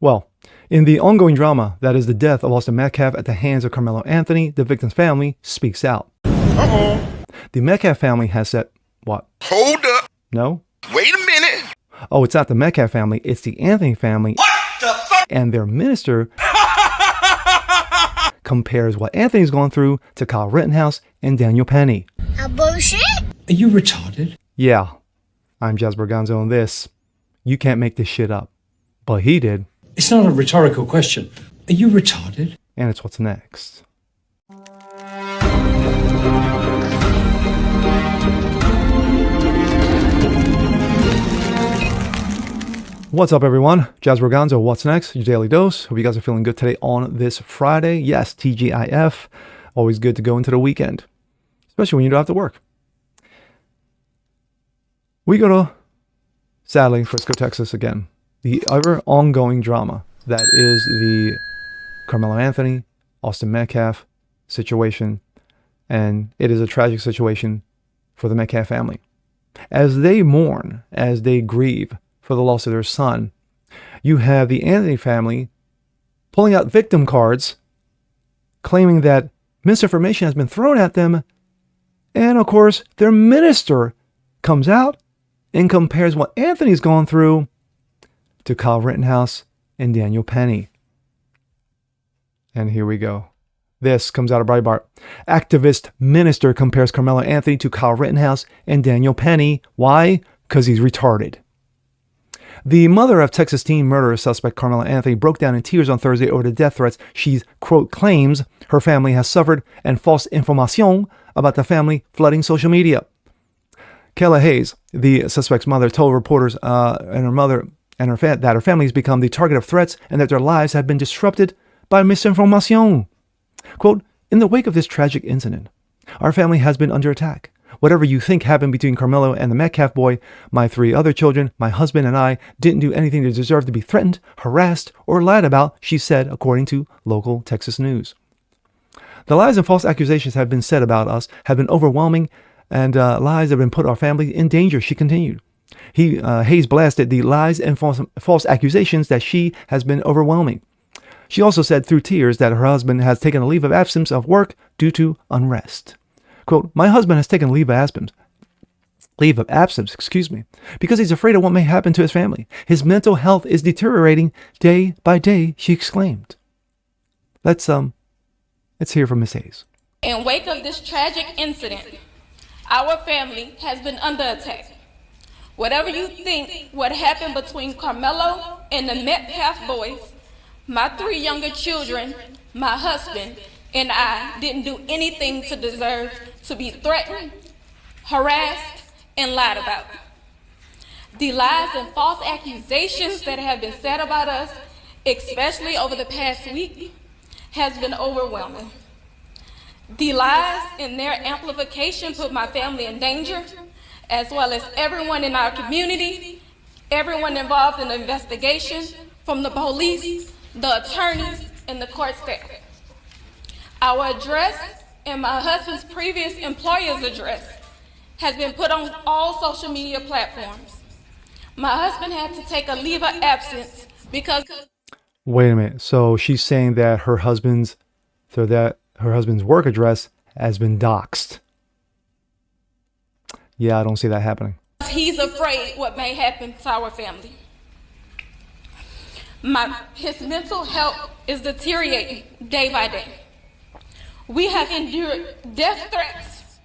Well, in the ongoing drama that is the death of Austin Metcalf at the hands of Carmelo Anthony, the victim's family speaks out. Uh-oh. The Metcalf family has said, what? Hold up. No? Wait a minute. Oh, it's not the Metcalf family, it's the Anthony family. What the fuck? And their minister compares what Anthony's gone through to Kyle Rittenhouse and Daniel Penny. Bullshit? Are you retarded? Yeah, I'm Jazz Berganzo on this. You can't make this shit up. But he did. It's not a rhetorical question. Are you retarded? And it's what's next. What's up, everyone? Jazz Berganzo, what's next? Your daily dose. Hope you guys are feeling good today on this Friday. Yes, TGIF. Always good to go into the weekend, especially when you don't have to work. We go to, sadly, Frisco, Texas again. The ever ongoing drama that is the Carmelo Anthony, Austin Metcalf situation. And it is a tragic situation for the Metcalf family. As they mourn, as they grieve for the loss of their son, you have the Anthony family pulling out victim cards, claiming that misinformation has been thrown at them. And of course, their minister comes out and compares what Anthony's gone through to Kyle Rittenhouse and Daniel Penny. And here we go. This comes out of Breitbart. Activist minister compares Carmelo Anthony to Kyle Rittenhouse and Daniel Penny. Why? Because he's retarded. The mother of Texas teen murderer suspect Carmelo Anthony broke down in tears on Thursday over the death threats she, quote, claims her family has suffered and false information about the family flooding social media. Kayla Hayes, the suspect's mother, told reporters that her family has become the target of threats and that their lives have been disrupted by misinformation. Quote, in the wake of this tragic incident, our family has been under attack. Whatever you think happened between Carmelo and the Metcalf boy, my 3 other children, my husband and I didn't do anything to deserve to be threatened, harassed, or lied about, she said, according to local Texas news. The lies and false accusations have been said about us have been overwhelming, and lies have been put our family in danger, she continued. Hayes blasted the lies and false accusations that she has been overwhelming. She also said through tears that her husband has taken a leave of absence of work due to unrest. Quote, my husband has taken leave of absence, because he's afraid of what may happen to his family. His mental health is deteriorating day by day, she exclaimed. Let's hear from Miss Hayes. In wake of this tragic incident, our family has been under attack. Whatever you think what happened between Carmelo and the Metcalf boys, my 3 younger children, my husband, and I didn't do anything to deserve to be threatened, harassed, and lied about. The lies and false accusations that have been said about us, especially over the past week, has been overwhelming. The lies and their amplification put my family in danger, as well as everyone in our community, everyone involved in the investigation, from the police, the attorneys, and the court staff. Our address and my husband's previous employer's address has been put on all social media platforms. My husband had to take a leave of absence because... Wait a minute. So she's saying that her husband's work address has been doxxed. Yeah, I don't see that happening. He's afraid what may happen to our family. His mental health is deteriorating day by day. We have endured death threats.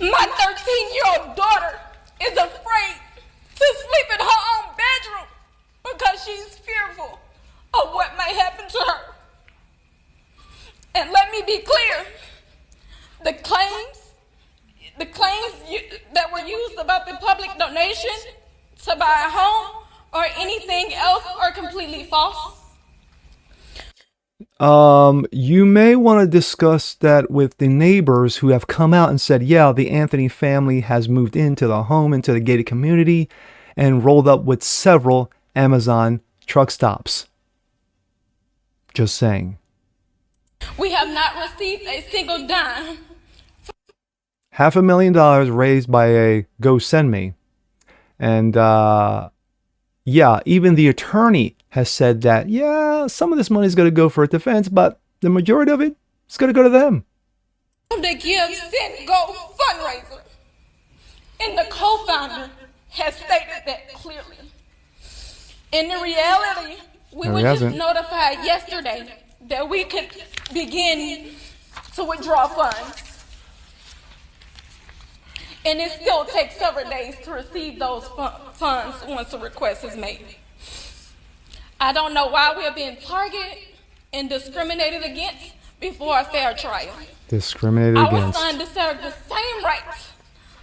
My 13-year-old daughter is afraid to sleep in her own bedroom because she's fearful of what may happen to her. And let me be clear, the claims that were used about the public donation to buy a home or anything else are completely false. You may want to discuss that with the neighbors who have come out and said, yeah, the Anthony family has moved into the home, into the gated community, and rolled up with several Amazon truck stops. Just saying. We have not received a single dime. $500,000 raised by a GoSendMe. And yeah, even the attorney has said that, yeah, some of this money is going to go for a defense, but the majority of it is going to go to them. The Give Send Go fundraiser. And the co-founder has stated that clearly. In the reality, we No, were he just hasn't. notified yesterday that we could begin to withdraw funds. And it still takes several days to receive those funds once a request is made. I don't know why we're being targeted and discriminated against before a fair trial. Discriminated Our against. son deserves the same rights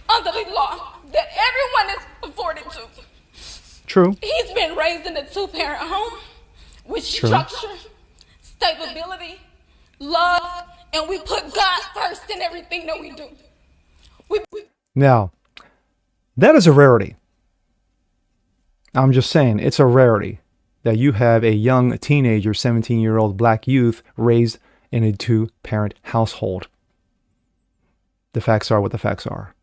under the law that everyone is afforded to. True. He's been raised in a two-parent home with structure, stability, love, and we put God first in everything that we do. Now, that is a rarity. I'm just saying, it's a rarity that you have a young teenager, 17-year-old black youth raised in a two-parent household. The facts are what the facts are.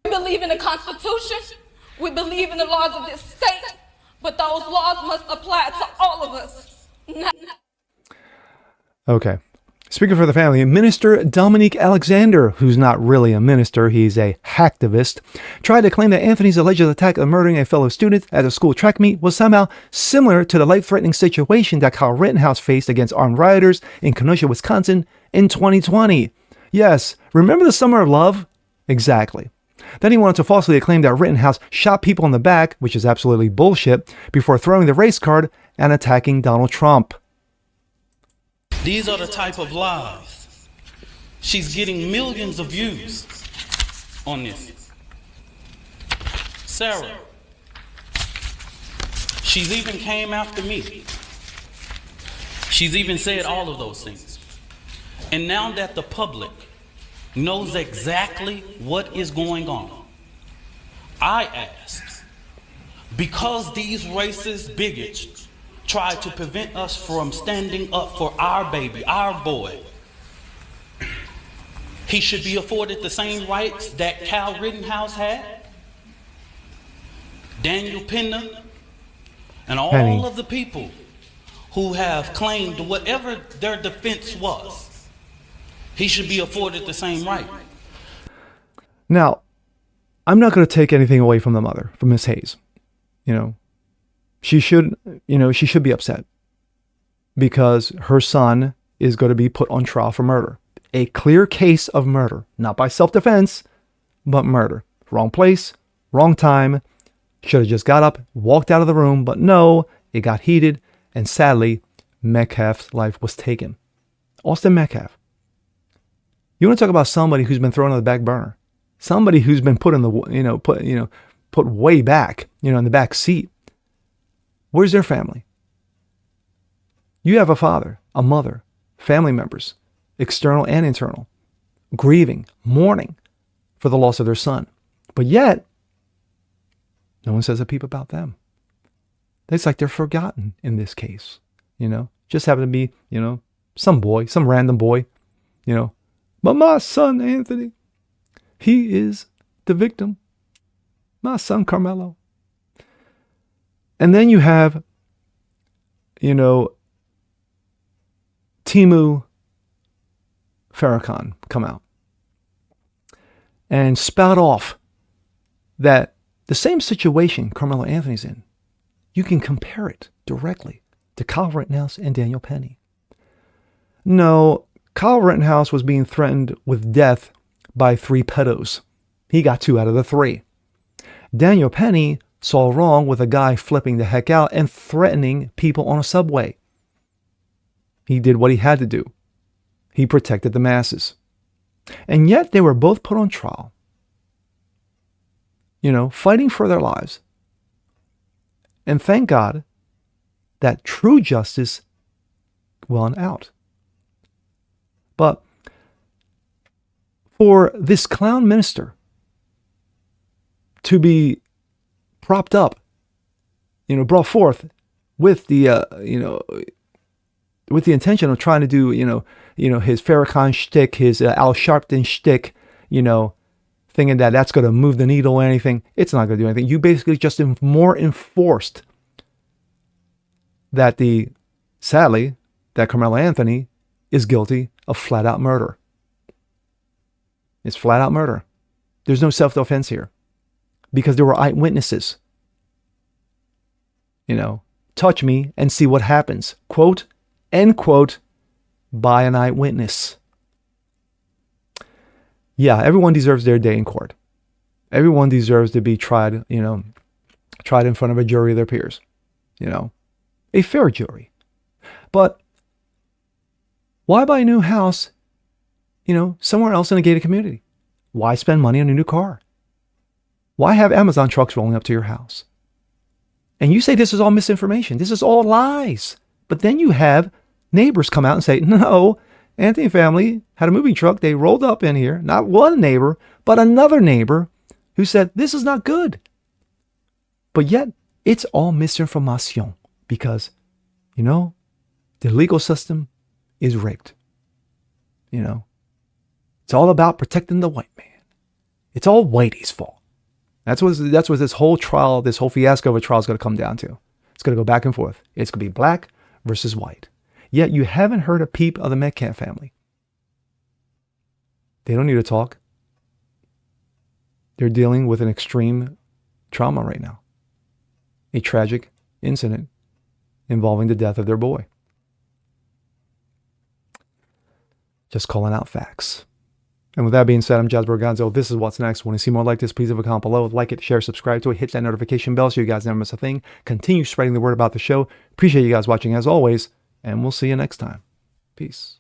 We believe in the Constitution. We believe in the laws of this state. But those laws must apply to all of us. Okay. Speaking for the family, Minister Dominique Alexander, who's not really a minister, he's a hacktivist, tried to claim that Anthony's alleged attack of murdering a fellow student at a school track meet was somehow similar to the life-threatening situation that Kyle Rittenhouse faced against armed rioters in Kenosha, Wisconsin in 2020. Yes, remember the Summer of Love? Exactly. Then he wanted to falsely claim that Rittenhouse shot people in the back, which is absolutely bullshit, before throwing the race card and attacking Donald Trump. These are the type of lies. She's getting millions of views on this. Sarah, she's even came after me. She's even said all of those things. And now that the public knows exactly what is going on, I ask, because these racist bigots try to prevent us from standing up for our baby, our boy, he should be afforded the same rights that Kyle Rittenhouse had, Daniel Penna, and all of the people who have claimed whatever their defense was. He should be afforded the same right. Now, I'm not going to take anything away from the mother, from Miss Hayes. She should be upset because her son is going to be put on trial for murder. A clear case of murder, not by self-defense, but murder. Wrong place, wrong time. Should have just got up, walked out of the room, but no, it got heated, and sadly, Metcalf's life was taken. Austin Metcalf. You want to talk about somebody who's been thrown on the back burner? Somebody who's been put in the, put way back, in the back seat. Where's their family? You have a father, a mother, family members, external and internal, grieving, mourning for the loss of their son. But yet, no one says a peep about them. It's like they're forgotten in this case. Just happen to be, some boy, some random boy, But my son, Anthony, he is the victim. My son, Carmelo. And then you have, Temu Farrakhan come out and spout off that the same situation Carmelo Anthony's in, you can compare it directly to Kyle Rittenhouse and Daniel Penny. No, Kyle Rittenhouse was being threatened with death by 3 pedos. He got 2 out of the 3. Daniel Penny saw wrong with a guy flipping the heck out and threatening people on a subway. He did what he had to do. He protected the masses. And yet they were both put on trial, fighting for their lives. And thank God that true justice won out. But for this clown minister to be propped up, brought forth with the, with the intention of trying to do, his Farrakhan shtick, his Al Sharpton shtick, thinking that that's going to move the needle or anything. It's not going to do anything. You basically just more enforced that sadly, that Carmelo Anthony is guilty of flat out murder. It's flat out murder. There's no self-defense here because there were eyewitnesses. Touch me and see what happens. Quote, end quote, by an eyewitness. Yeah, everyone deserves their day in court. Everyone deserves to be tried, tried in front of a jury of their peers. A fair jury. But why buy a new house, somewhere else in a gated community? Why spend money on a new car? Why have Amazon trucks rolling up to your house? And you say this is all misinformation. This is all lies. But then you have neighbors come out and say, no, Anthony family had a moving truck. They rolled up in here. Not one neighbor, but another neighbor who said, this is not good. But yet it's all misinformation because, the legal system is rigged. It's all about protecting the white man. It's all Whitey's fault. That's what this whole trial, this whole fiasco of a trial is going to come down to. It's going to go back and forth. It's going to be black versus white. Yet you haven't heard a peep of the Metcalf family. They don't need to talk. They're dealing with an extreme trauma right now. A tragic incident involving the death of their boy. Just calling out facts. And with that being said, I'm Jazz Borganzo. This is What's Next. Want to see more like this, please leave a comment below. Like it, share, subscribe to it, hit that notification bell so you guys never miss a thing. Continue spreading the word about the show. Appreciate you guys watching as always, and we'll see you next time. Peace.